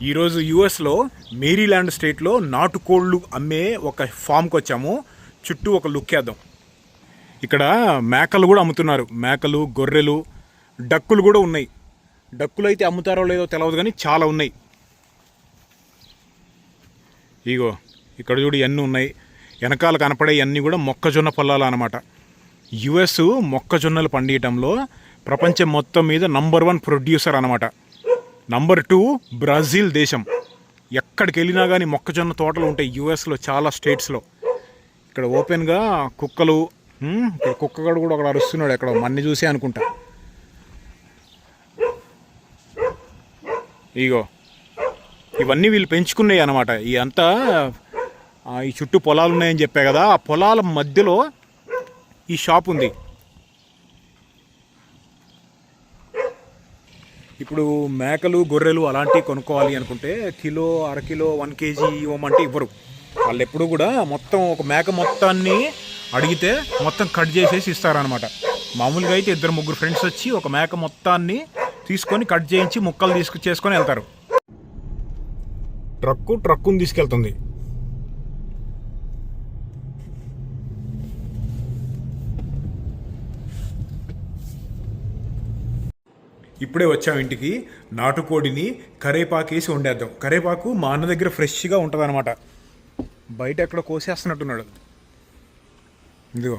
ఈరోజు యుఎస్లో మేరీల్యాండ్ స్టేట్లో నాటుకోళ్ళు అమ్మే ఒక ఫామ్కి వచ్చాము. చుట్టూ ఒక లుక్ వేద్దాం. ఇక్కడ మేకలు కూడా అమ్ముతున్నారు. మేకలు, గొర్రెలు, డక్కులు కూడా ఉన్నాయి. డక్కులు అయితే అమ్ముతారో లేదో తెలియదు కానీ చాలా ఉన్నాయి. ఇగో ఇక్కడ చూడు ఇవన్నీ ఉన్నాయి. వెనకాల కనపడే అన్నీ కూడా మొక్కజొన్న పొలాలు అన్నమాట. యుఎస్ మొక్కజొన్నలు పండియటంలో ప్రపంచం మొత్తం మీద నంబర్ 1 ప్రొడ్యూసర్ అన్నమాట. నంబర్ 2 బ్రెజిల్ దేశం. ఎక్కడికి వెళ్ళినా కానీ మొక్కజొన్న తోటలు ఉంటాయి యుఎస్లో చాలా స్టేట్స్లో. ఇక్కడ ఓపెన్గా కుక్కలు, ఇక్కడ కుక్కగాడు కూడా అక్కడ అరుస్తున్నాడు. ఎక్కడ మన్ని చూసే అనుకుంటా. ఇగో ఇవన్నీ వీళ్ళు పెంచుకున్నాయి అన్నమాట. ఈ అంతా ఈ చుట్టూ పొలాలు ఉన్నాయని చెప్పా కదా, ఆ పొలాల మధ్యలో ఈ షాప్ ఉంది. ఇప్పుడు మేకలు, గొర్రెలు అలాంటివి కొనుక్కోవాలి అనుకుంటే కిలో, అరకిలో, 1 kg ఇవ్వమంటే ఇవ్వరు. వాళ్ళు ఎప్పుడు కూడా మొత్తం ఒక మేక మొత్తాన్ని అడిగితే మొత్తం కట్ చేసేసి ఇస్తారనమాట. మామూలుగా అయితే 2-3 ఫ్రెండ్స్ వచ్చి ఒక మేక మొత్తాన్ని తీసుకొని కట్ చేయించి ముక్కలు చేసుకొని వెళ్తారు. ట్రక్కుని తీసుకెళ్తుంది. ఇప్పుడే వచ్చాం ఇంటికి. నాటుకోడిని కరేపాకేసి వండేద్దాం. కరేపాకు మా అన్న దగ్గర ఫ్రెష్గా ఉంటుంది అనమాట. బయట ఎక్కడ కోసేస్తున్నట్టున్నాడు. ఇదిగో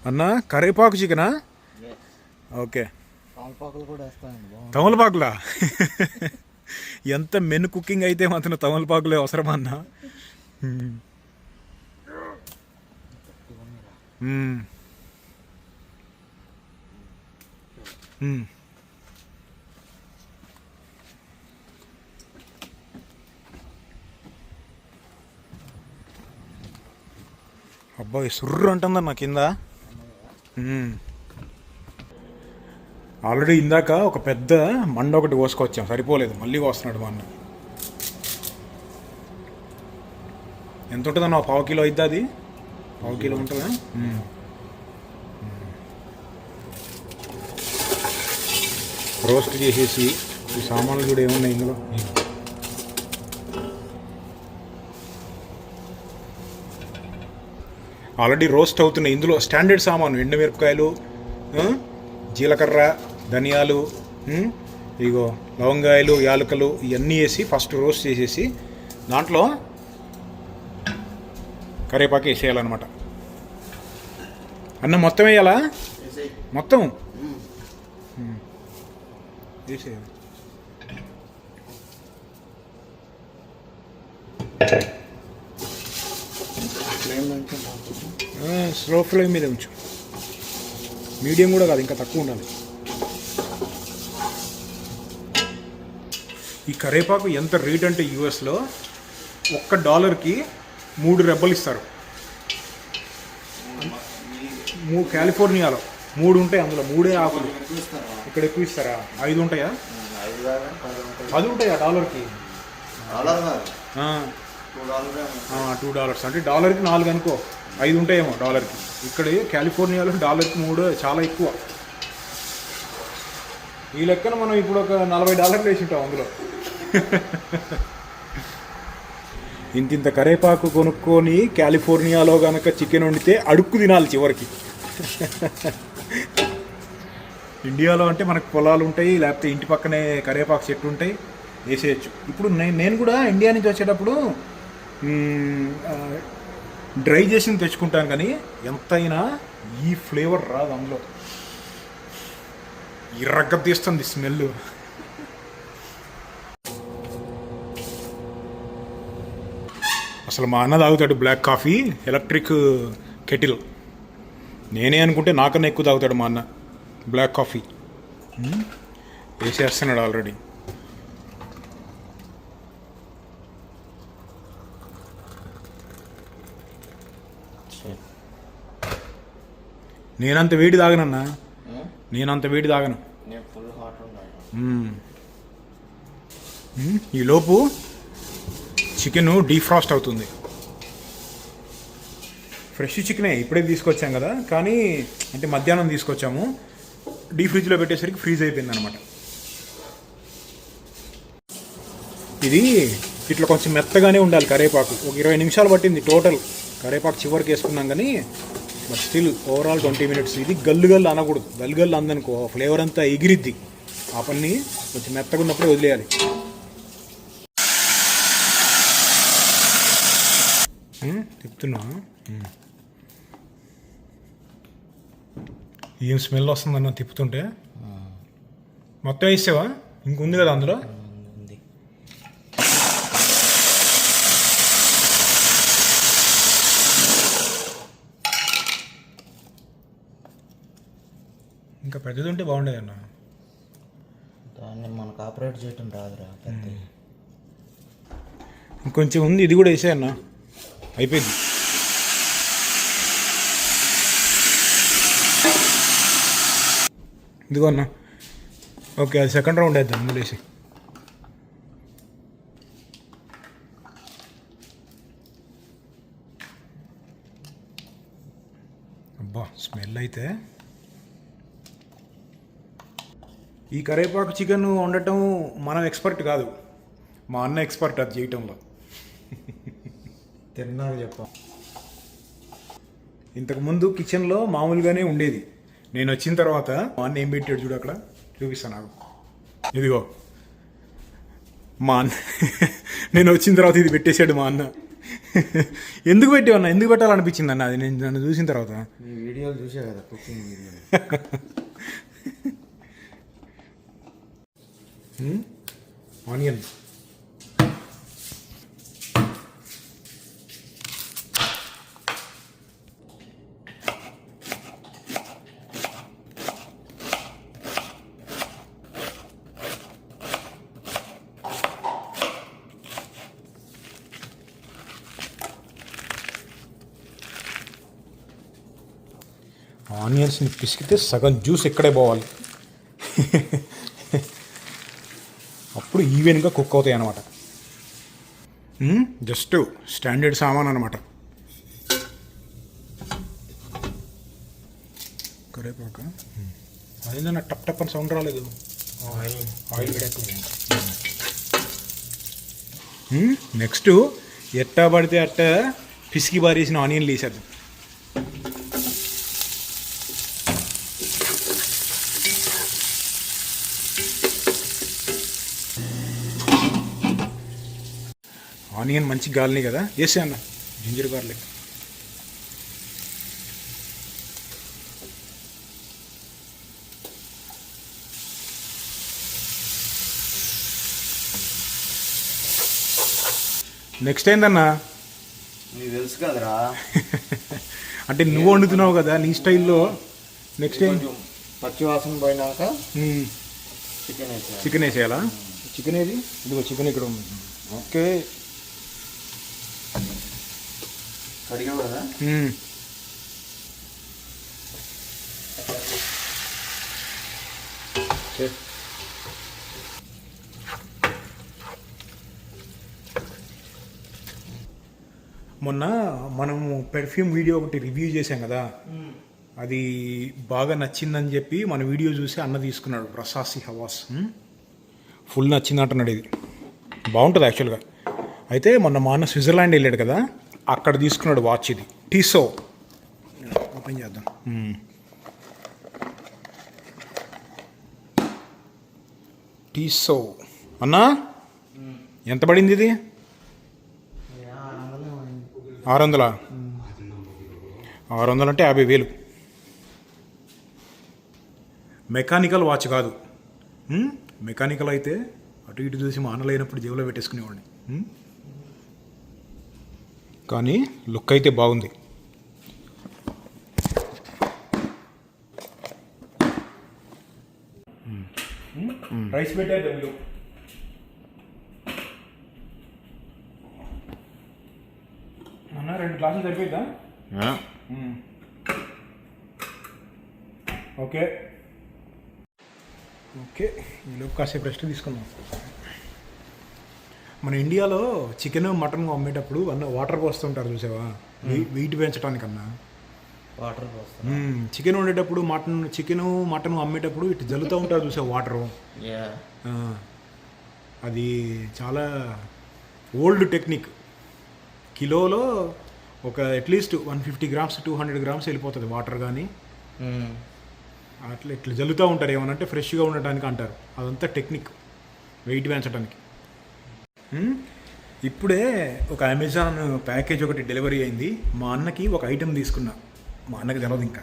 అన్న, కరేపాకు చికెనా? ఓకే. తమలపాకులా? ఎంత మెను కుకింగ్ అయితే మాత్రం తమలపాకులే అవసరమా అన్న? అబ్బాయి సుర్రు అంటుందన్న కింద. ఆల్రెడీ ఇందాక ఒక పెద్ద మండ ఒకటి కోసుకొచ్చాం, సరిపోలేదు, మళ్ళీ కోస్తున్నాడు మా అన్న. ఎంత ఉంటుందన్న? 1/4 కిలో అయిద్దా? అది 1/4 కిలో ఉంటుందా? రోస్ట్ చేసేసి ఈ సామాన్లు కూడా ఏమున్నాయి ఇందులో. ఆల్రెడీ రోస్ట్ అవుతున్నాయి. ఇందులో స్టాండర్డ్ సామాను ఎండుమిరపకాయలు, జీలకర్ర, ధనియాలు, ఇగో లవంగాయలు, యాలకులు ఇవన్నీ వేసి ఫస్ట్ రోస్ట్ చేసేసి దాంట్లో కరివేపాకు వేసేయాలన్నమాట. అన్న మొత్తం వేయాలా? మొత్తం వేసేయాలి. స్లో ఫ్లేమ్ మీద ఉంచు. మీడియం కూడా కాదు, ఇంకా తక్కువ ఉండాలి. ఈ కరేపాకు ఎంత రేట్ అంటే యూఎస్లో $1కి 3 రెబ్బలు ఇస్తారు. కాలిఫోర్నియాలో 3 ఉంటాయి. అందులో 3 ఆకులు. ఇక్కడ ఎక్కువ ఇస్తారా? 5 ఉంటాయా? 10 ఉంటాయా $1కి? $2 అంటే $1కి 4 అనుకో, 5 ఉంటాయేమో $1కి. ఇక్కడ కాలిఫోర్నియాలో $1కి 3 చాలా ఎక్కువ. ఈ లెక్కన మనం ఇప్పుడు ఒక $40 వేసి ఉంటాం అందులో. ఇంత కరేపాకు కొనుక్కొని కాలిఫోర్నియాలో కనుక చికెన్ వండితే అడుక్కు తినాలి చివరికి. ఇండియాలో అంటే మనకు పొలాలు ఉంటాయి, లేకపోతే ఇంటి పక్కనే కరేపాకు చెట్టు ఉంటాయి, వేసేయచ్చు. ఇప్పుడు నేను కూడా ఇండియా నుంచి వచ్చేటప్పుడు డ్రై చేసి తెచ్చుకుంటాను, కానీ ఎంతైనా ఈ ఫ్లేవర్ రాదు అందులో. ఇరగ్గ తీస్తుంది స్మెల్. అసలు మా అన్న తాగుతాడు బ్లాక్ కాఫీ, ఎలక్ట్రిక్ కెటిల్. నేనే అనుకుంటే నాకన్నా ఎక్కువ తాగుతాడు మా అన్న బ్లాక్ కాఫీ. వేసేస్తున్నాడు ఆల్రెడీ. నేనంత వేడి తాగనన్నా, నేనంత వేడి తాగను. ఈలోపు చికెన్ డీఫ్రాస్ట్ అవుతుంది. ఫ్రెష్ చికెనే ఇప్పుడే తీసుకొచ్చాం కదా, కానీ అంటే మధ్యాహ్నం తీసుకొచ్చాము. డీ ఫ్రిడ్జ్లో పెట్టేసరికి ఫ్రీజ్ అయిపోయింది అనమాట. ఇది ఇట్లా కొంచెం మెత్తగానే ఉండాలి కరివేపాకు. ఒక 20 నిమిషాలు పట్టింది టోటల్ కరివేపాకు చివరికి వేసుకున్నాం కానీ, బట్ స్టిల్ ఓవరాల్ 20 మినిట్స్. ఇది గల్లు అనకూడదు. గల్లు అందనుకో ఫ్లేవర్ అంతా ఎగిరిద్ది. ఆ పని కొంచెం మెత్తగా ఉన్నప్పుడే వదిలేయాలి. తిప్పుతున్నా. ఏం స్మెల్ వస్తుందన్న తిప్పుతుంటే. మొత్తం వేసావా? ఇంకుంది కదా అందులో. ఇంకా పెద్దది ఉంటే బాగుండేది అన్న. దాన్ని మనకు ఆపరేట్ చేయటం రాదురా పెద్ద. ఇంకొంచెం ఉంది, ఇది కూడా వేసే అన్న. అయిపోయింది. ఇదిగో అన్న. ఓకే, అది సెకండ్ రౌండ్ వేద్దాం అందులో వేసి. అబ్బా స్మెల్ అయితే. ఈ కరివేపాకు చికెన్ వండటం మనం ఎక్స్పర్ట్ కాదు, మా అన్న ఎక్స్పర్ట్ అది చేయటంలో. తిన్నాక చెప్పాం. ఇంతకుముందు కిచెన్లో మామూలుగానే ఉండేది. నేను వచ్చిన తర్వాత మా అన్న ఏం పెట్టాడు చూడు, అక్కడ చూపిస్తాను నాకు. ఇదిగో మా అన్న నేను వచ్చిన తర్వాత ఇది పెట్టేశాడు మా అన్న. ఎందుకు పెట్టావన్నా? ఎందుకు పెట్టాలనిపించింది అన్న అది నేను నన్ను చూసిన తర్వాత? ఈ వీడియోలు చూసే కదా కుకింగ్ వీడియో. ఆనియన్ ఆనియన్స్ని పిసికితే సగం జ్యూస్ ఇక్కడే పోవాలి. అప్పుడు ఈవెన్గా కుక్ అవుతాయి అన్నమాట. జస్ట్ స్టాండర్డ్ సామాన్ అనమాట. కరేపాక అదేందన్నా టప్ టప్ అని సౌండ్ రాలేదు. ఆయిల్ నెక్స్ట్ ఎట్టా పడితే అట్ట పిసికి బారేసిన ఆనియన్లు వేసేద్దాం. ఆనియన్ మంచి గాలిని కదా వేసే అన్న. జింజర్ గార్లిక్ నెక్స్ట్ ఏందన్నా? నీకు తెలుసు కదరా. అంటే నువ్వు వండుతున్నావు కదా నీ స్టైల్లో. నెక్స్ట్ ఏం? పచ్చి వాసన పోయినాక చికెన్ వేసేయాలి. చికెన్ వేసేయాలా? చికెన్ ఏది? ఇదిగో చికెన్ ఇక్కడ ఉంది. ఓకే, కడిగా కూడా మొన్న మనము పెర్ఫ్యూమ్ వీడియో ఒకటి రివ్యూ చేసాం కదా, అది బాగా నచ్చిందని చెప్పి మన వీడియో చూసి అన్న తీసుకున్నాడు. రసాసి హవాస్ ఫుల్ నచ్చింది అంటున్నాడు. ఇది బాగుంటుంది యాక్చువల్గా. అయితే మొన్న మా అన్న స్విట్జర్లాండ్ వెళ్ళాడు కదా, అక్కడ తీసుకున్నాడు వాచ్. ఇది టీసో. ఓపెన్ చేద్దాం. టీసో అన్నా ఎంత పడింది ఇది? 600. 600 అంటే 50,000. మెకానికల్ వాచ్ కాదు. మెకానికల్ అయితే అటు ఇటు చూసి మా అన్నలైనప్పుడు జేబులో పెట్టేసుకునేవాడిని. కానీ లుక్ అయితే బాగుంది. రైస్ పెట్టేద్దాం. అన్న 2 గ్లాసులు సరిపోద్దా? ఓకే ఓకే, ఈలోపు కాసేపు రెస్ట్ తీసుకుందాం. మన ఇండియాలో చికెన్ మటన్ అమ్మేటప్పుడు వాటర్ పోస్తుంటారు చూసావా, వెయిట్ పెంచడానికన్నా. వాటర్ పోస్తాం. చికెన్ వండేటప్పుడు చికెన్ మటన్ అమ్మేటప్పుడు ఇటు జల్లుతూ ఉంటారు చూసావు వాటరు. అది చాలా ఓల్డ్ టెక్నిక్. కిలోలో ఒక అట్లీస్ట్ 150 గ్రామ్స్ 200 గ్రామ్స్ వెళ్ళిపోతుంది వాటర్ కానీ. అట్లా ఇట్లా జల్లుతూ ఉంటారు, ఏమనంటే ఫ్రెష్గా ఉండటానికి అంటారు. అదంతా టెక్నిక్, వెయిట్ పెంచడానికి. ఇప్పుడే ఒక అమెజాన్ ప్యాకేజ్ ఒకటి డెలివరీ అయింది. మా అన్నకి ఒక ఐటెం తీసుకున్నా, మా అన్నకి తెలియదు ఇంకా.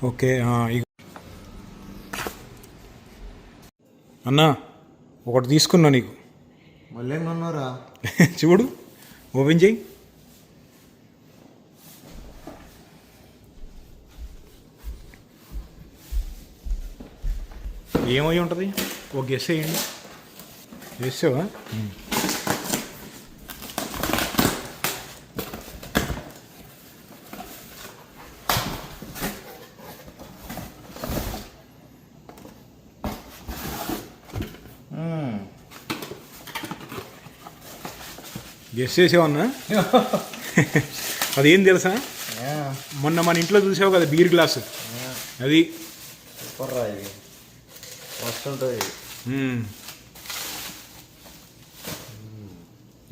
ఓకే అన్నా ఒకటి తీసుకున్నా నీకు. మళ్ళీ ఏమన్నారా? చూడు, ఓపెన్ చేయి. ఏమై ఉంటుంది? ఒక గెస్ వేయండి. వేసావా? గెస్ చేసావన్నా? అదేం తెలుసా? మొన్న మన ఇంట్లో చూసావు కదా బీర్ గ్లాసు, అది. సూపర్ రా, ఇది వస్తుంటుంది.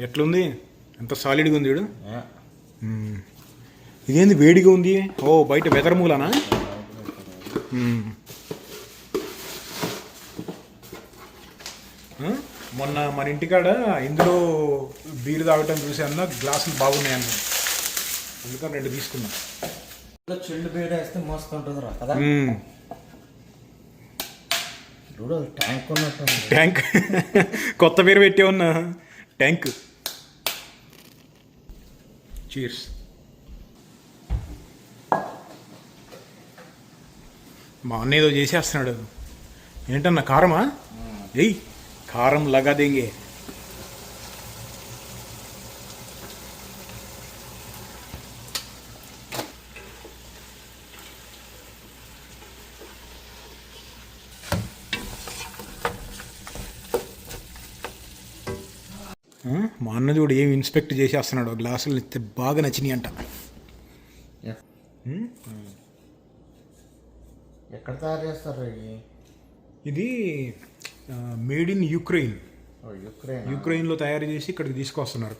ఎట్లుంది? ఎంత సాలిడ్గా ఉంది వీడు. ఇదేంది వేడిగా ఉంది? ఓ బయట వెదర్ మూలనా? మొన్న మన ఇంటికాడ ఇందులో బీర్ తాగటం చూసాను, గ్లాసులు బాగున్నాయన్న, అందుకని 2 తీసుకున్నా. చిల్లు బీర్ వేస్తే మస్తు ఉంటుంది రా కదా. ట్యాంక్ ఉన్నట్టు. ట్యాంక్ కొత్త పేరు పెట్టే ఉన్నా, ట్యాంక్. చీర్స్. మా అన్న ఏదో చేసేస్తున్నాడు. ఏంటన్నా, కారమా? ఎయ్, కారం లగా దేంగే. మా అన్న చూడు ఏం ఇన్స్పెక్ట్ చేసేస్తున్నాడు. గ్లాసులు ఇస్తే బాగా నచ్చినాయి అంట. ఎక్కడ తయారు చేస్తారు ఇది? Made in Ukraine. యుక్రెయిన్లో తయారు చేసి ఇక్కడికి తీసుకొస్తున్నారు.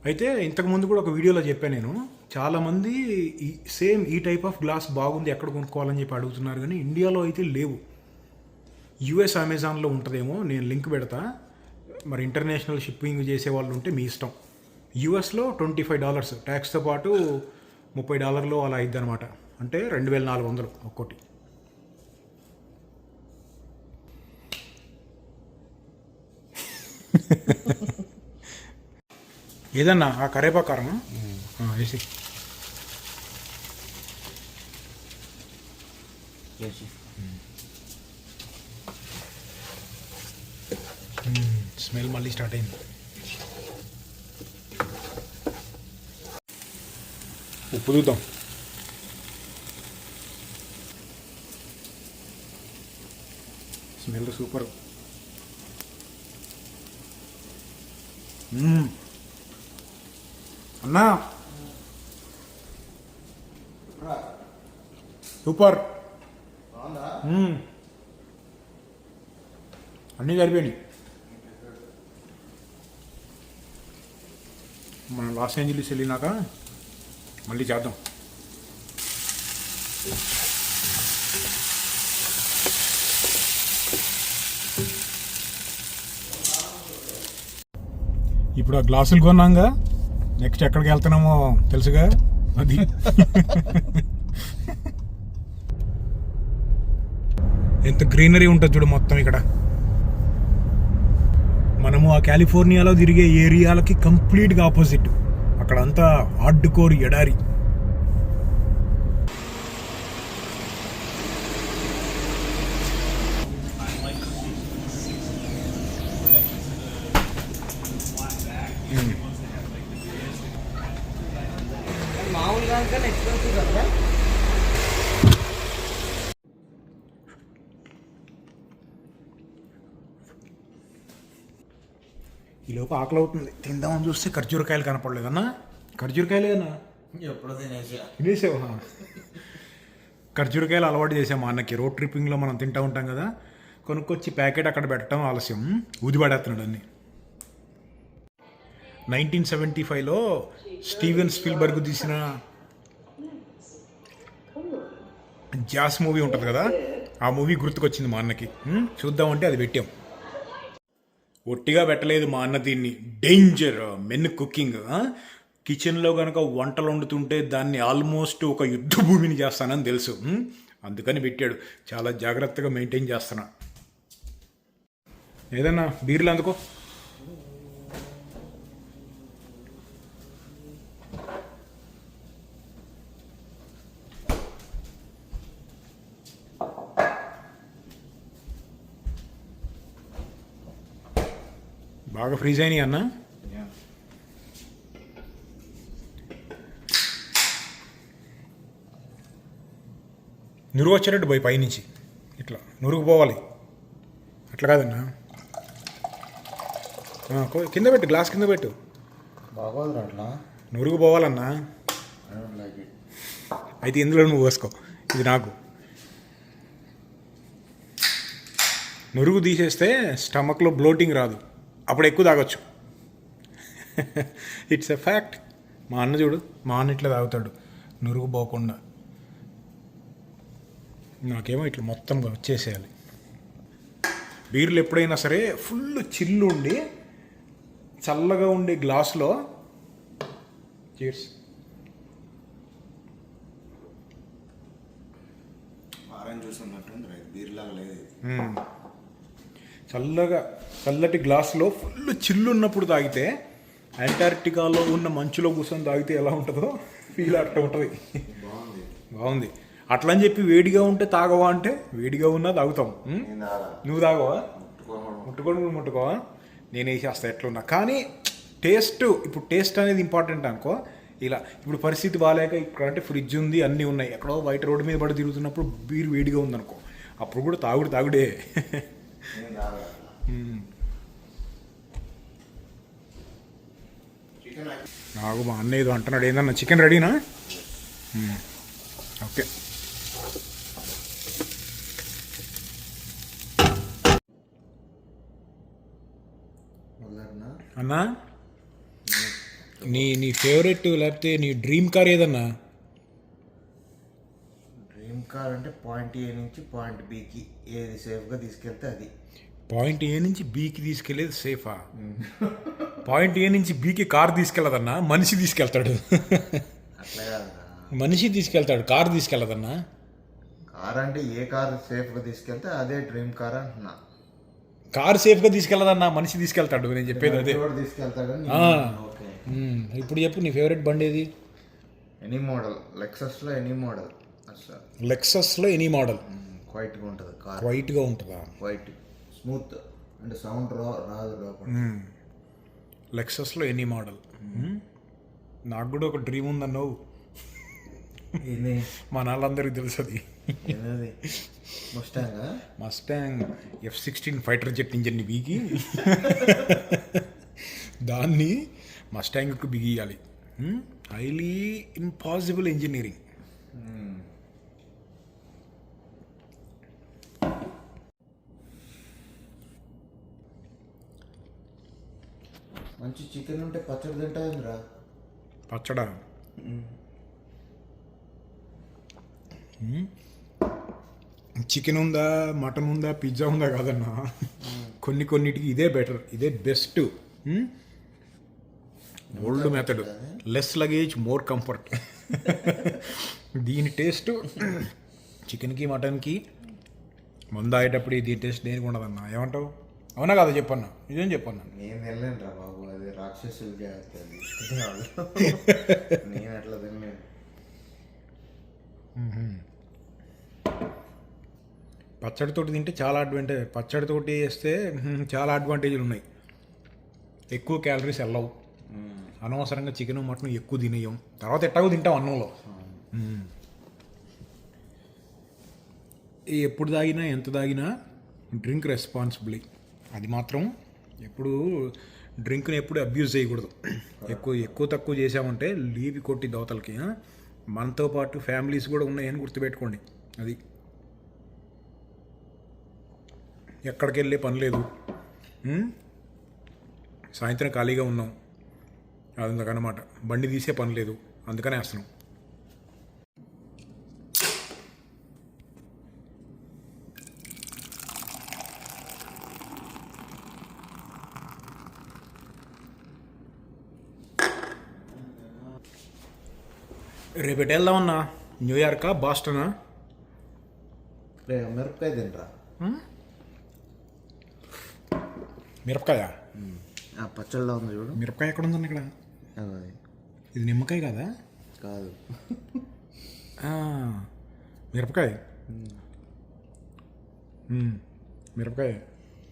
అయితే ఇంతకుముందు కూడా ఒక వీడియోలో చెప్పాను నేను, చాలామంది ఈ టైప్ ఆఫ్ గ్లాస్ బాగుంది, ఎక్కడ కొనుక్కోవాలని చెప్పి అడుగుతున్నారు, కానీ ఇండియాలో అయితే లేవు. యుఎస్ అమెజాన్లో ఉంటుందేమో, నేను లింక్ పెడతా. మరి ఇంటర్నేషనల్ షిప్పింగ్ చేసే వాళ్ళు ఉంటే మీ ఇష్టం. యూఎస్లో $25 ట్యాక్స్తో పాటు $30 అలా అయిద్ది అనమాట. అంటే 2400 ఒక్కోటి. ఏదన్నా ఆ కరేపాకారమా వేసి స్మెల్ మళ్ళీ స్టార్ట్ అయింది. ఉప్పు చూద్దాం. Smell super. అన్నా సూపర్. అన్నీ సరిపోయినాయి. మనం లాస్ ఏంజలీస్ వెళ్ళినాక మళ్ళీ చేద్దాం. ఇప్పుడు ఆ గ్లాసులు కొన్నాంగా, నెక్స్ట్ ఎక్కడికి వెళ్తున్నామో తెలుసుగా. అది ఎంత గ్రీనరీ ఉంటుంది చూడు మొత్తం ఇక్కడ. మనము ఆ కాలిఫోర్నియాలో తిరిగే ఏరియాలకి కంప్లీట్గా ఆపోజిట్. అక్కడంతా హార్డ్ కోర్ ఎడారి. మామూలుగా ఎక్స్పెన్సివ్ కదా. ఈలోపు ఆకలి అవుతుంది, తిందామని చూస్తే ఖర్జూరకాయలు కనపడలేదన్నా. ఖర్జూరకాయలేనా? ఎప్పుడు తినేసావు? ఖర్జూరకాయలు అలవాటు చేసాం మా అన్నకి. రోడ్ ట్రిప్పింగ్లో మనం తింటూ ఉంటాం కదా, కొనుక్కొచ్చి ప్యాకెట్ అక్కడ పెట్టడం ఆలస్యం, ఊదిపడేస్తున్నాడు అన్ని. 1975లో స్టీవెన్ స్పీల్బర్గ్ తీసిన జాస్ మూవీ ఉంటుంది కదా, ఆ మూవీ గుర్తుకొచ్చింది మా అన్నకి. చూద్దామంటే అది పెట్టాం. ఒట్టిగా పెట్టలేదు మా అన్న దీన్ని. Danger men cooking. కిచెన్లో కనుక వంటలు వండుతుంటే దాన్ని ఆల్మోస్ట్ ఒక యుద్ధ భూమిని చేస్తానని తెలుసు. అందుకని పెట్టాడు. చాలా జాగ్రత్తగా మెయింటైన్ చేస్తున్నా. ఏదన్నా బీర్లు అందుకో. బాగా ఫ్రీజ్ అయినాయి అన్న. నురుగు వచ్చేటట్టు పోయి పైనుంచి ఇట్లా నురుగు పోవాలి. అట్లా కాదన్నా, కింద పెట్టు, గ్లాస్ కింద పెట్టు. బాగోదురా అట్లా. నురుగు పోవాలన్నా. అయితే ఇందులో నువ్వు పోసుకో, ఇది నాకు. నురుగు తీసేస్తే స్టమక్లో బ్లోటింగ్ రాదు, అప్పుడు ఎక్కువ తాగొచ్చు. It's a fact. మా అన్న చూడు, మా అన్న ఇట్లా తాగుతాడు నురుగు పోకుండా. నాకేమో ఇట్లా మొత్తంగా వచ్చేసేయాలి. బీర్లు ఎప్పుడైనా సరే ఫుల్ చిల్లు ఉండి చల్లగా ఉండే గ్లాసులో. చీర్స్. ఆరెంజ్ జ్యూస్ ఉన్నట్టుంది, బీర్లాగా లేదు. చల్లటి గ్లాసులో ఫుల్ చిల్లు ఉన్నప్పుడు తాగితే, అంటార్క్టికాలో ఉన్న మంచులో కూర్చొని తాగితే ఎలా ఉంటుందో ఫీల్ అట్లా ఉంటుంది. బాగుంది. అట్లా అని చెప్పి వేడిగా ఉంటే తాగవా అంటే, వేడిగా ఉన్నా తాగుతాం. నువ్వు తాగవా? ముట్టుకోవా? నేను వేసేస్తా ఎట్లున్నా. కానీ ఇప్పుడు టేస్ట్ అనేది ఇంపార్టెంట్ అనుకో. ఇలా ఇప్పుడు పరిస్థితి బాగాలేక ఇక్కడ అంటే ఫ్రిడ్జ్ ఉంది, అన్నీ ఉన్నాయి, ఎక్కడో బయట రోడ్డు మీద పడి తిరుగుతున్నప్పుడు బీర్ వేడిగా ఉందనుకో, అప్పుడు కూడా తాగుడే. నాకు మా అన్న ఏదో అంటున్నాడు. ఏందన్నా చికెన్ రెడీనా? ఓకే. అన్నా, నీ ఫేవరెట్ లేకపోతే నీ డ్రీమ్ కార్ ఏదన్నా? డ్రీమ్ కార్ అంటే పాయింట్ ఏ నుంచి పాయింట్ బికి ఏది సేఫ్గా తీసుకెళ్తే అది. పాయింట్ ఏ నుంచి బీకి తీసుకెళ్ళేది సేఫా? పాయింట్ ఏ నుంచి బీకి కార్ తీసుకెళ్ళదన్నా, మనిషి తీసుకెళ్తాడు. అట్లా కాదు, మనిషి తీసుకెళ్తాడు, కార్ తీసుకెళ్ళదన్నా. కార్ అంటే ఏ కార్ సేఫ్గా తీసుకెళ్తే అదే డ్రీమ్ కార్ అంటున్నా. కార్ సేఫ్గా తీసుకెళ్ళదన్నా, మనిషి తీసుకెళ్తాడు. నేను చెప్పేది అదే. తీసుకెళ్తాడని. ఇప్పుడు చెప్పు, నీ ఫేవరెట్ బండి ఏది? ఎనీ మోడల్, లెక్సస్లో ఎనీ మోడల్. లెక్సస్లో ఎనీ మోడల్. క్వైట్గా ఉంటుంది కార్. క్వైట్గా ఉంటుందా? క్వైట్ స్మూత్ అంటే సౌండ్ రాదు లోపల. లెక్సస్లో ఎనీ మోడల్. నాకు కూడా ఒక డ్రీమ్ ఉందన్నావు. మా నాళ్ళందరికీ తెలుసు అది. మస్టాంగ్ F-16 ఫైటర్ జెట్ ఇంజన్ని బీగి దాన్ని మస్టాంగ్కు బిగియాలి. Highly impossible engineering. మంచి చికెన్ ఉంటే పచ్చడి తింటాయిందిరా. పచ్చడా? చికెన్ ఉందా, మటన్ ఉందా, పిజ్జా ఉందా కాదన్నా, కొన్నిటికి ఇదే బెటర్, ఇదే best. Old method, less luggage more comfort. దీని టేస్ట్ చికెన్కి మటన్కి ముందు అయ్యేటప్పుడు దీని టేస్ట్ దేనికి ఉండదన్నా. ఏమంటావు? అవునా కదా? చెప్పన్నా, నిజం చెప్పన్నా. నేను తినలేను రా బాబు, అది రాక్షసులు చేస్తుంది. నేను అట్లా తినలేను. పచ్చడితోటి తింటే చాలా పచ్చడితోటి వేస్తే చాలా అడ్వాంటేజ్లు ఉన్నాయి. ఎక్కువ క్యాలరీస్ వెళ్ళవు, అనవసరంగా చికెన్ మటన్ ఎక్కువ తినేయం, తర్వాత ఎట్టాగో తింటాం అన్నంలో. ఎప్పుడు తాగినా ఎంత తాగినా డ్రింక్ రెస్పాన్సిబిలీ. అది మాత్రం ఎప్పుడు డ్రింక్ని ఎప్పుడు అబ్యూజ్ చేయకూడదు. ఎక్కువ తక్కువ చేసామంటే లీవి కొట్టి దోతలకి. మనతో పాటు ఫ్యామిలీస్ కూడా ఉన్నాయని గుర్తుపెట్టుకోండి. అది ఎక్కడికి వెళ్ళే పని లేదు. సాయంత్రం ఖాళీగా ఉన్నాం, అందుకనమాట. బండి తీసే పని లేదు, అందుకనే వేస్తున్నాం. రేపటి వెళ్దామన్నా, న్యూయార్కా బాస్టనా? మిరపకాయ తింటరా. మిరపకాయ? ఆ పచ్చళ్ళలో ఉంది చూడు. మిరపకాయ ఎక్కడ ఉందన్న ఇక్కడ? అది ఇది నిమ్మకాయ కదా? కాదు, మిరపకాయ. మిరపకాయ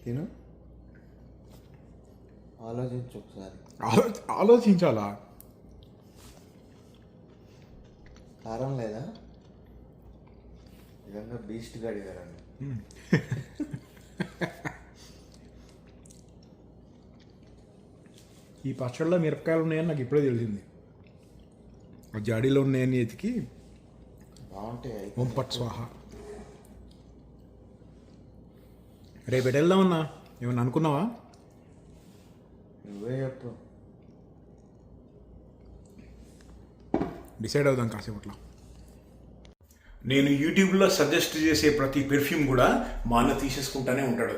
తిను, ఆలోచించు ఒకసారి. ఆలోచించాలా? కారం లేదా? నిజంగా బీస్ట్ గాడి గారండి. ఈ పచ్చడిలో మిరపకాయలు ఉన్నాయని నాకు ఇప్పుడే తెలిసింది. ఆ జాడీలో ఉన్నాయని ఎతికి బాగుంటాయి. ఓం పట్ స్వాహ. రేపు ఎటు వెళ్దామన్నా, ఏమన్నా అనుకున్నావా? నువ్వే చెప్పు. డిసైడ్ అవుదాం కాసేపట్లో. నేను యూట్యూబ్లో సజెస్ట్ చేసే ప్రతి పెర్ఫ్యూమ్ కూడా మా అన్న తీసేసుకుంటానే ఉంటాడు.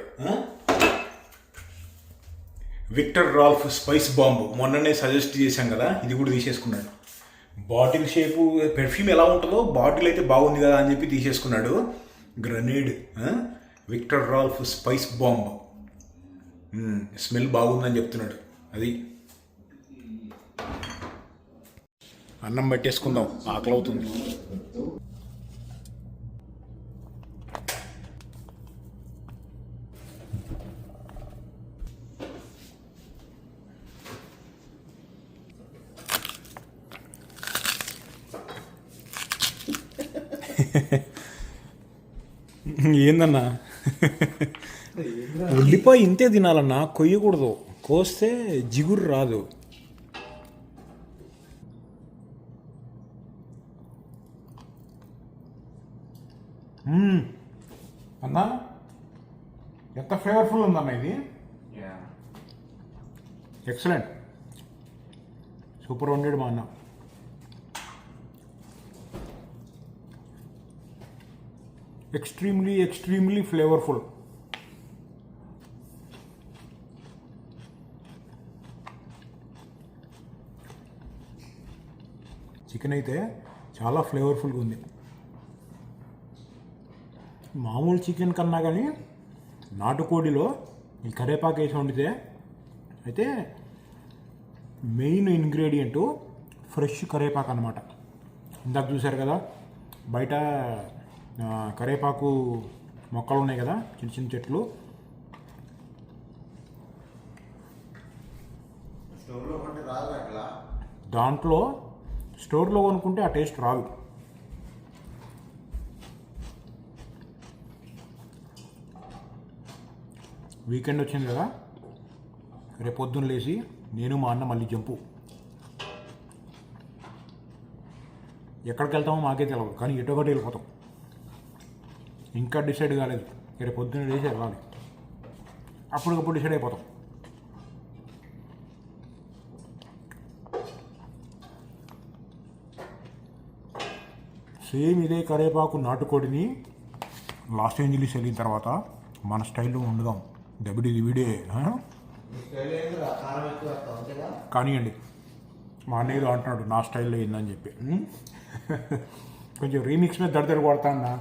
విక్టర్ రాల్ఫ్ స్పైస్ బాంబ్ మొన్ననే సజెస్ట్ చేశాం కదా, ఇది కూడా తీసేసుకున్నాడు. బాటిల్ షేపు పెర్ఫ్యూమ్ ఎలా ఉంటుందో బాటిల్ అయితే బాగుంది కదా అని చెప్పి తీసేసుకున్నాడు. Grenade Victor Ralph spice bomb smell బాగుందని చెప్తున్నాడు. అది అన్నం పెట్టేసుకుందాం, ఆకలి అవుతుంది. ఏందన్నా, ఉల్లిపాయ ఇంతే తినాలన్నా, కొయ్యకూడదు. కోస్తే జిగురు రాదు. అన్నా ఎంత ఫ్లేవర్ఫుల్ ఉందన్న ఇది. ఎక్సలెంట్, సూపర్ వండాడు మా అన్న. extremely flavorful. చికెన్ అయితే చాలా ఫ్లేవర్ఫుల్గా ఉంది. మామూలు చికెన్ కన్నా కానీ నాటుకోడిలో ఈ కరేపాకు వేసి వండితే అయితే మెయిన్ ఇంగ్రీడియంట్ ఫ్రెష్ కరేపాకు అన్నమాట. ఇందాక చూశారు కదా బయట కరేపాకు మొక్కలు ఉన్నాయి కదా, చిన్న చిన్న చెట్లు. దాంట్లో స్టోర్లో కొనుక్కుంటే ఆ టేస్ట్ రాదు. వీకెండ్ వచ్చింది కదా, రేపు పొద్దున్న లేచి నేను మా అన్న మళ్ళీ జంపు. ఎక్కడికి వెళ్తామో మాకే తెలియదు, కానీ ఎటొకటి వెళ్ళిపోతాం. ఇంకా డిసైడ్ కాలేదు, రేపు పొద్దున్న లేచి వెళ్ళాలి. అప్పటికప్పుడు డిసైడ్ అయిపోతాం. సేమ్ ఇదే కరేపాకు నాటుకోడిని లాస్ ఏంజలీస్ వెళ్ళిన తర్వాత మన స్టైల్లో వండుదాం. వీడే కానివ్వండి, మా అన్నయ్యలో అంటున్నాడు నా స్టైల్లో ఏందని చెప్పి. కొంచెం రీమిక్స్ మీద దడదడ కొడతా అన్నా.